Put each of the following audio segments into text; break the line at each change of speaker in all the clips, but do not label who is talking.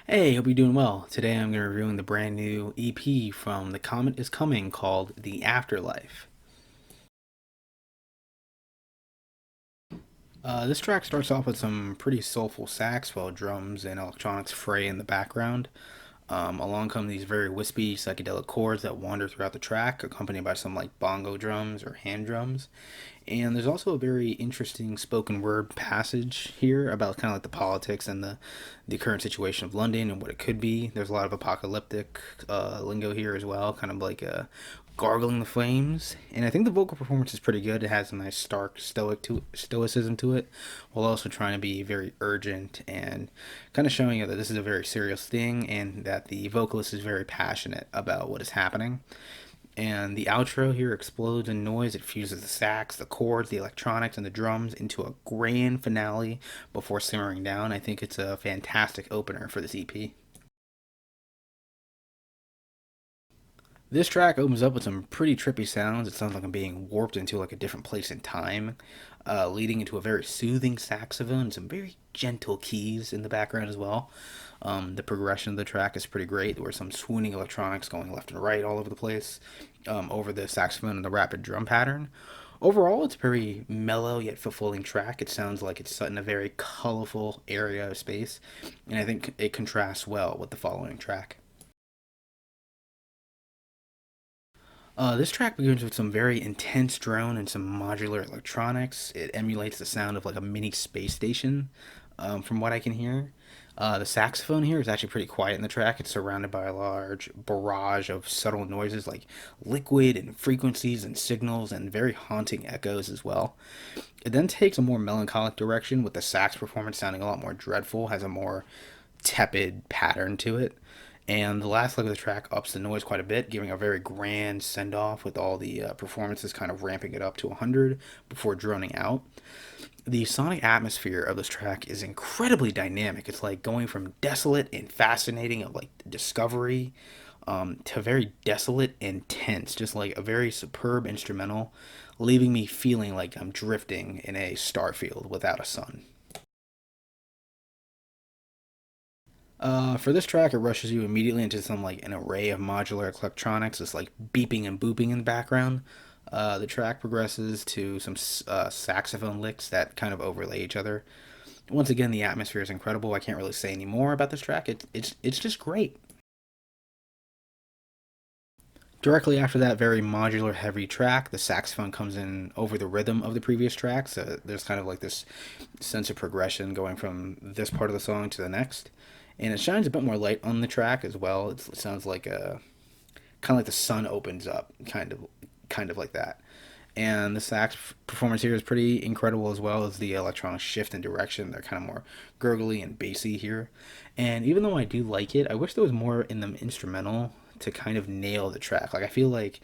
Hey, hope you're doing well. Today I'm going to be reviewing the brand new EP from the Comet Is Coming called The Afterlife. This track starts off with some pretty soulful sax while drums and electronics fray in the background. Along come these very wispy psychedelic chords that wander throughout the track, accompanied by some like bongo drums or hand drums. And there's also a very interesting spoken word passage here about kind of like the politics and the current situation of London and what it could be. There's a lot of apocalyptic lingo here as well, kind of like gargling the flames. And I think the vocal performance is pretty good. It has a nice stark stoicism to it, while also trying to be very urgent and kind of showing you that this is a very serious thing and that the vocalist is very passionate about what is happening. And the outro here explodes in noise. It fuses the sax, the chords, the electronics, and the drums into a grand finale before simmering down. I think it's a fantastic opener for this EP. This track opens up with some pretty trippy sounds. It sounds like I'm being warped into like a different place in time, leading into a very soothing saxophone and some very gentle keys in the background as well. The progression of the track is pretty great. There were some swooning electronics going left and right all over the place, over the saxophone and the rapid drum pattern. Overall, it's a very mellow yet fulfilling track. It sounds like it's set in a very colorful area of space, and I think it contrasts well with the following track. This track begins with some very intense drone and some modular electronics. It emulates the sound of like a mini space station, from what I can hear. The saxophone here is actually pretty quiet in the track. It's surrounded by a large barrage of subtle noises like liquid and frequencies and signals and very haunting echoes as well. It then takes a more melancholic direction with the sax performance sounding a lot more dreadful, has a more tepid pattern to it. And the last leg of the track ups the noise quite a bit, giving a very grand send off with all the performances kind of ramping it up to 100 before droning out. The sonic atmosphere of this track is incredibly dynamic. It's like going from desolate and fascinating of like discovery, to very desolate and tense, just like a very superb instrumental, leaving me feeling like I'm drifting in a starfield without a sun. For this track, it rushes you immediately into some like an array of modular electronics. It's like beeping and booping in the background. The track progresses to some saxophone licks that kind of overlay each other. Once again, the atmosphere is incredible. I can't really say any more about this track. It's just great. Directly after that very modular heavy track, the saxophone comes in over the rhythm of the previous track. So there's kind of like this sense of progression going from this part of the song to the next. And it shines a bit more light on the track as well. It sounds like a kind of like the sun opens up, kind of like that. And the sax performance here is pretty incredible as well as the electronic shift in direction. They're kind of more gurgly and bassy here. And even though I do like it, I wish there was more in the instrumental to kind of nail the track. Like I feel like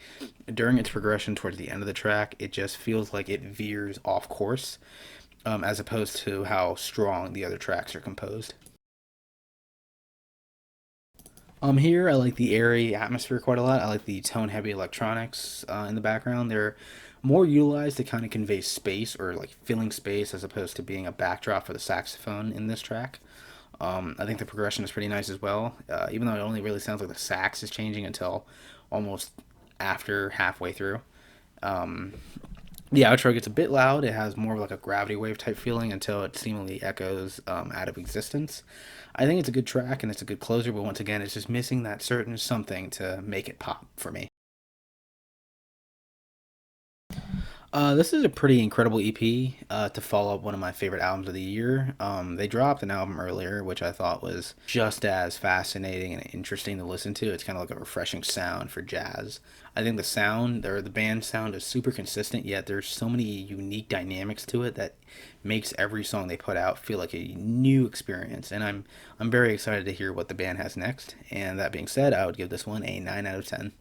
during its progression towards the end of the track, it just feels like it veers off course, as opposed to how strong the other tracks are composed. Here I like the airy atmosphere quite a lot. I like the tone heavy electronics in the background. They're more utilized to kind of convey space or like filling space as opposed to being a backdrop for the saxophone in this track. I think the progression is pretty nice as well, even though it only really sounds like the sax is changing until almost after halfway through. Um, the outro gets a bit loud. It has more of like a gravity wave type feeling until it seemingly echoes out of existence. I think it's a good track and it's a good closer, but once again, it's just missing that certain something to make it pop for me. This is a pretty incredible EP to follow up one of my favorite albums of the year. They dropped an album earlier, which I thought was just as fascinating and interesting to listen to. It's kind of like a refreshing sound for jazz. I think the sound or the band sound is super consistent, yet there's so many unique dynamics to it that makes every song they put out feel like a new experience. And I'm very excited to hear what the band has next. And that being said, I would give this one a 9 out of 10.